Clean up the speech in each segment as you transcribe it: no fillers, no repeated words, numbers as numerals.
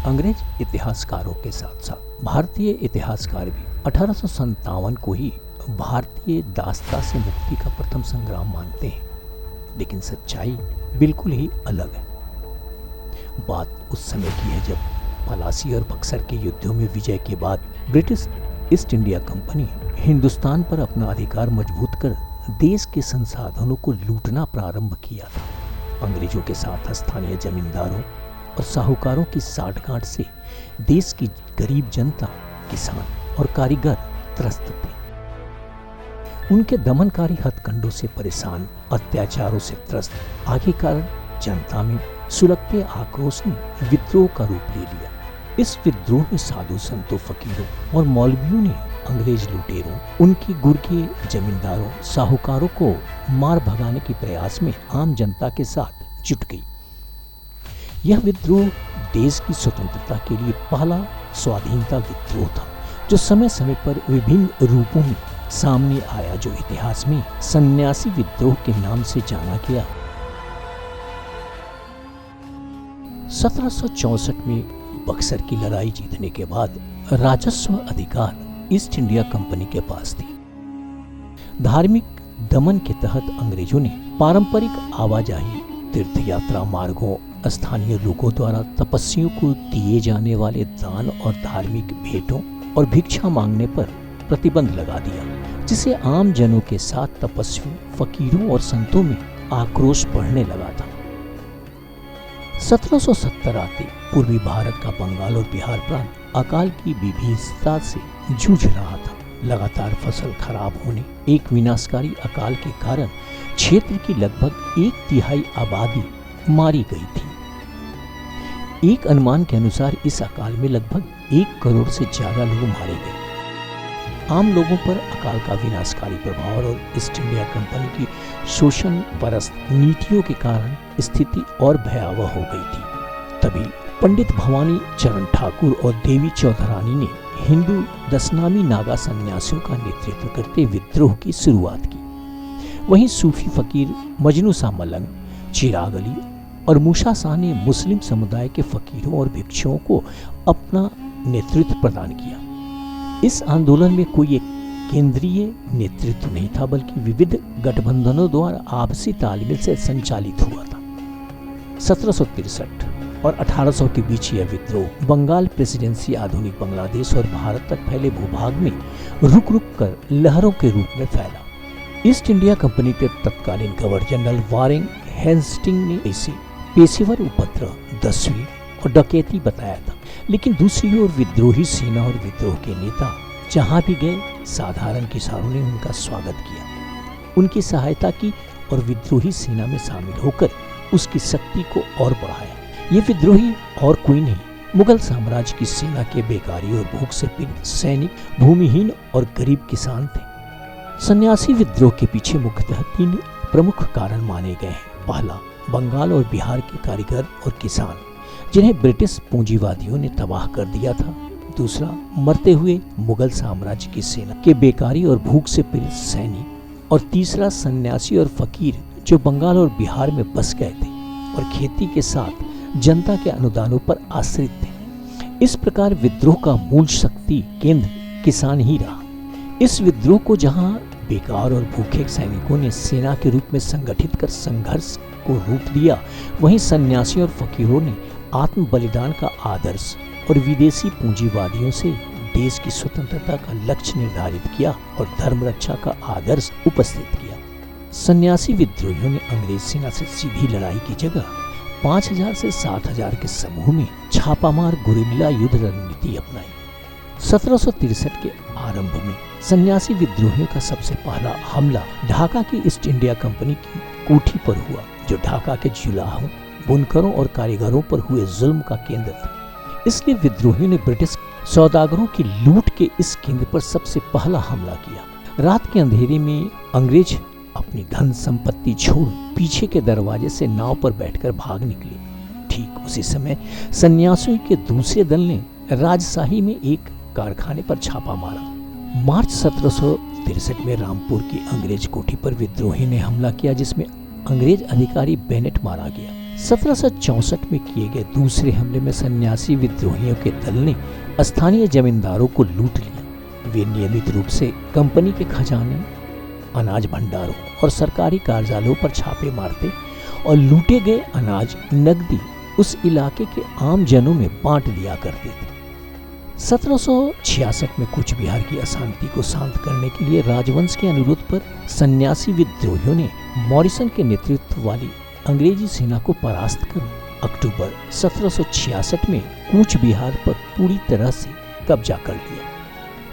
अंग्रेज इतिहासकारों के साथ साथ भारतीय इतिहासकार भी 1857 को ही भारतीय दासता से मुक्ति का प्रथम संग्राम मानते हैं, लेकिन सच्चाई बिल्कुल ही अलग है। बात उस समय की है जब पलासी और बक्सर के युद्धों में विजय के बाद British east India company Hindustan पर अपना अधिकार मजबूत कर देश के संसाधनों को लूटना प्रारंभ किया था। अंग्रेजों के साथ स्थानीय जमींदारों और साहूकारों की साठगांठ से देश की गरीब जनता, किसान और कारीगर त्रस्त थे। उनके दमनकारी हथकंडों से परेशान, अत्याचारों से त्रस्त आगे कारण जनता में सुलगते आक्रोश ने विद्रोह का रूप ले लिया। इस विद्रोह में साधु संतों, फकीरों और मौलवियों ने अंग्रेज लुटेरों, उनके गुर के जमींदारों, साहूकारों को मार भगाने के प्रयास में आम जनता के साथ जुट गई। यह विद्रोह देश की स्वतंत्रता के लिए पहला स्वाधीनता विद्रोह था, जो समय समय पर विभिन्न रूपों में सामने आया, जो इतिहास में सन्यासी विद्रोह के नाम से जाना गया। 1764 में बक्सर की लड़ाई जीतने के बाद राजस्व अधिकार ईस्ट इंडिया कंपनी के पास थी। धार्मिक दमन के तहत अंग्रेजों ने पारंपरिक आवाजाही, तीर्थ यात्रा मार्गों, स्थानीय लोगों द्वारा तपस्वियों को दिए जाने वाले दान और धार्मिक भेंटों और भिक्षा मांगने पर प्रतिबंध लगा दिया, जिससे आम जनों के साथ तपस्वियों, फकीरों और संतों में आक्रोश बढ़ने लगा था। 1770 आते पूर्वी भारत का बंगाल और बिहार प्रांत अकाल की विभीषिका से जूझ रहा था। लगातार फसल खराब होने, एक विनाशकारी अकाल के कारण क्षेत्र की लगभग 1/3 आबादी मारी गई थी। एक अनुमान के अनुसार इस अकाल में लगभग 1 करोड़ से ज्यादा लोग मारे गए। आम लोगों पर अकाल का विनाशकारी प्रभाव और ईस्ट इंडिया कंपनी की शोषण परस्त नीतियों के कारण स्थिति और भयावह हो गई थी। तभी पंडित भवानी चरण ठाकुर और देवी चौधरानी ने हिंदू दशनामी नागा सन्यासियों का नेतृत्व करते विद्रोह की शुरुआत की। वहीं सूफी फकीर मजनू शाह मलंग, चिराग अली और मूसा शाह ने मुस्लिम समुदाय के फकीरों और भिक्षुओं को अपना नेतृत्व प्रदान किया। इस आंदोलन में कोई एक केंद्रीय नेतृत्व नहीं था, बल्कि विविध गठबंधनों द्वारा आपसी तालमेल से संचालित हुआ था। 1763 और 1800 के बीच यह विद्रोह बंगाल प्रेसिडेंसी, आधुनिक बांग्लादेश और भारत तक फैले भूभाग में रुक रुक कर लहरों के रूप में फैला। ईस्ट इंडिया कंपनी के तत्कालीन गवर्नर जनरल वारेन हेस्टिंग ने इसे पेशेवर उपद्रव, दस्युई और डकैती बताया था, लेकिन दूसरी ओर विद्रोही सेना और विद्रोह के नेता जहां भी गए, साधारण किसानों ने उनका स्वागत किया, उनकी सहायता की और विद्रोही सेना में शामिल होकर उसकी शक्ति को और बढ़ाया। ये विद्रोही और कोई नहीं, मुगल साम्राज्य की सेना के बेकारी और भूख से पीड़ित सैनिक, भूमिहीन और गरीब किसान थे। सन्यासी विद्रोह के पीछे मुख्यतः 3 प्रमुख कारण माने गए हैं। पहला, बंगाल और बिहार के कारीगर और किसान, जिन्हें ब्रिटिश पूंजीवादियों ने तबाह कर दिया था। दूसरा, मरते हुए मुगल साम्राज्य की सेना के बेकारी और भूख से पीड़ित सैनिक। और तीसरा, सन्यासी और फकीर जो बंगाल और बिहार में बस गए थे और खेती के साथ जनता के अनुदानों पर आश्रित थे। इस प्रकार विद्रोह का मूल शक्ति केंद्र किसान ही रहा। इस विद्रोह को जहां बेकार और भूखे सैनिकों ने सेना के रूप में संगठित कर संघर्ष को रूप दिया, वहीं सन्यासी और फकीरों ने आत्म बलिदान का आदर्श और विदेशी पूंजीवादियों से देश की स्वतंत्रता का लक्ष्य निर्धारित किया और धर्म रक्षा का आदर्श उपस्थित किया। सन्यासी विद्रोहियों ने अंग्रेज सेना से सीधी लड़ाई की जगह 5000 से 7000 के समूह में छापामार गुरिल्ला युद्ध रणनीति अपनाई। 1763 के आरंभ में सन्यासी विद्रोहियों का सबसे पहला हमला ढाका की ईस्ट इंडिया कंपनी की कोठी पर हुआ, जो ढाका के जुलाहों, बुनकरों और कारीगरों पर हुए जुल्म का केंद्र था। इसलिए विद्रोहियों ने ब्रिटिश सौदागरों की लूट के इस केंद्र पर सबसे पहला हमला किया। रात के अंधेरे में अंग्रेज अपनी धन संपत्ति छोड़ पीछे के दरवाजे से नाव पर बैठकर भाग निकले। ठीक उसी समय सन्यासियों के दूसरे दल ने राजशाही में एक कारखाने पर छापा मारा। मार्च 1763 में रामपुर की अंग्रेज कोठी पर विद्रोही ने हमला किया, जिसमें अंग्रेज अधिकारी बेनेट मारा गया। 1764 में किए गए दूसरे हमले में सन्यासी विद्रोहियों के दल ने स्थानीय जमींदारों को लूट लिया। वे नियमित रूप से कंपनी के खजाने, अनाज भंडारों और सरकारी कार्यालयों पर छापे मारते और लूटे गए अनाज नकदी उस इलाके के आम जनों में बांट दिया करते थे। 1766 में कूच बिहार की अशांति को शांत करने के लिए राजवंश के अनुरोध पर सन्यासी विद्रोहियों ने मॉरिसन के नेतृत्व वाली अंग्रेजी सेना को परास्त कर अक्टूबर 1766 में कूच बिहार पर पूरी तरह से कब्जा कर लिया।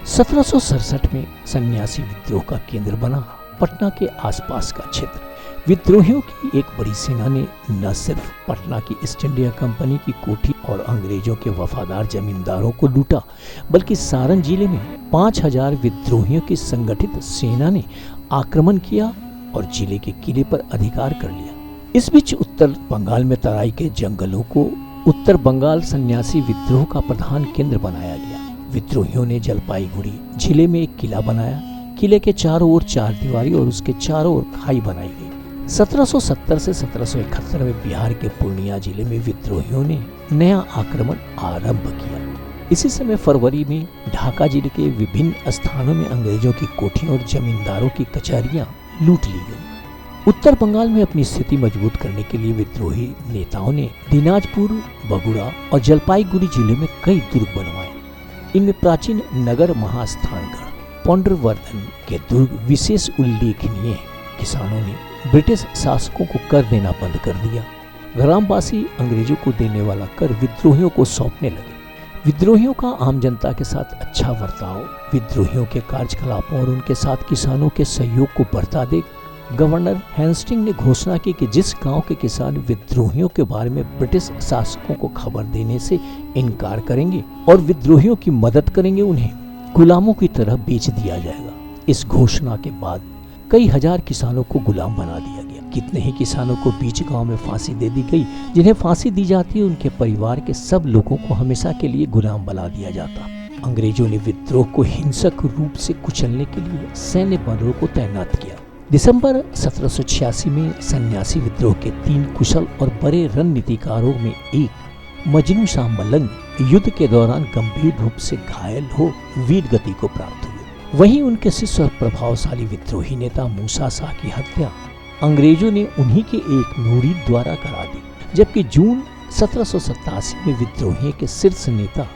1767 में सन्यासी विद्रोह का केंद्र बना पटना के आसपास का क्षेत्र। विद्रोहियों की एक बड़ी सेना ने न सिर्फ पटना की ईस्ट इंडिया कंपनी की कोठी और अंग्रेजों के वफादार जमींदारों को लूटा, बल्कि सारण जिले में 5000 विद्रोहियों की संगठित सेना ने आक्रमण किया और जिले के किले पर अधिकार कर लिया। इस बीच उत्तर बंगाल में तराई के जंगलों को उत्तर बंगाल सन्यासी विद्रोह का प्रधान केंद्र बनाया गया। विद्रोहियों ने जलपाईगुड़ी जिले में एक किला बनाया। किले के चारों ओर 4 दीवारी और उसके चारों ओर खाई बनाई गई। 1770 से 1771 में बिहार के पूर्णिया जिले में विद्रोहियों ने नया आक्रमण आरंभ किया। इसी समय फरवरी में ढाका जिले के विभिन्न स्थानों में अंग्रेजों की कोठियां और जमींदारों की कचहरियां लूट ली गई। उत्तर बंगाल में अपनी स्थिति मजबूत करने के लिए विद्रोही नेताओं ने दिनाजपुर, बगुड़ा और जलपाईगुड़ी जिले में कई दुर्ग बनवाए। इनमें प्राचीन नगर महास्थानगढ़, पौंड्रवर्धन के दुर्ग विशेष उल्लेखनीय है। किसानों ने ब्रिटिश शासकों को कर देना बंद कर दिया। ग्रामवासी अंग्रेजों को देने वाला कर विद्रोहियों को सौंपने लगे। विद्रोहियों का आम जनता के साथ अच्छा बर्ताव, विद्रोहियों के कार्यकलापों और उनके साथ किसानों के सहयोग को बढ़ता देख गवर्नर हेस्टिंग ने घोषणा की कि जिस गांव के किसान विद्रोहियों के बारे में ब्रिटिश शासकों को खबर देने से इनकार करेंगे और विद्रोहियों की मदद करेंगे, उन्हें गुलामों की तरह बेच दिया जाएगा। इस घोषणा के बाद कई हजार किसानों को गुलाम बना दिया गया। कितने ही किसानों को बीच गांव में फांसी दे दी गई। जिन्हें फांसी दी जाती है उनके परिवार के सब लोगों को हमेशा के लिए गुलाम बना दिया जाता। अंग्रेजों ने विद्रोह को हिंसक रूप से कुचलने के लिए सैन्य बलों को तैनात किया। दिसंबर 1786 में सन्यासी विद्रोह के 3 कुशल और बड़े रणनीतिकारों में एक मजनू शाह मलंग युद्ध के दौरान गंभीर रूप से घायल हो वीर गति को प्राप्त हुए। वहीं उनके शिष्य और प्रभावशाली विद्रोही नेता मूसा शाह की हत्या अंग्रेजों ने उन्हीं के एक मुरीद द्वारा करा दी। जबकि जून 1787 में विद्रोहियों के शीर्ष नेता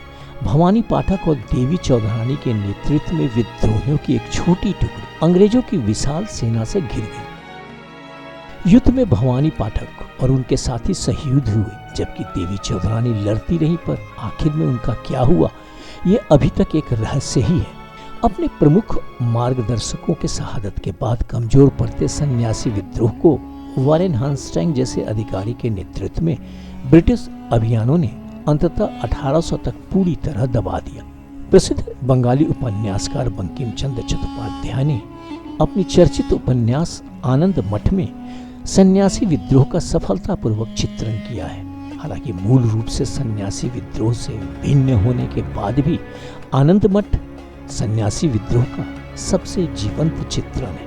भवानी पाठक और देवी चौधरानी के नेतृत्व में विद्रोहियों की एक छोटी टुकड़ी अंग्रेजों की विशाल सेना से घिर गई। युद्ध में भवानी पाठक और उनके साथी शहीद हुए, जबकि देवी चौधरानी लड़ती रही, पर आखिर में उनका क्या हुआ ये अभी तक एक रहस्य ही है। अपने प्रमुख मार्गदर्शकों के शहादत के बाद कमजोर पड़ते सन्यासी विद्रोह को वारेन हार्स्टाइग जैसे अधिकारी के नेतृत्व में ब्रिटिश अभियानों ने अंततः 1800 तक पूरी तरह दबा दिया। प्रसिद्ध बंगाली उपन्यासकार बंकिम चंद्र चट्टोपाध्याय ने अपनी चर्चित उपन्यास आनंद मठ में सन्यासी विद्रोह का सफलतापूर्वक चित्रण किया है। हालांकि मूल रूप से सन्यासी विद्रोह से भिन्न होने के बाद भी आनंद मठ सन्यासी विद्रोह का सबसे जीवंत चित्रण है।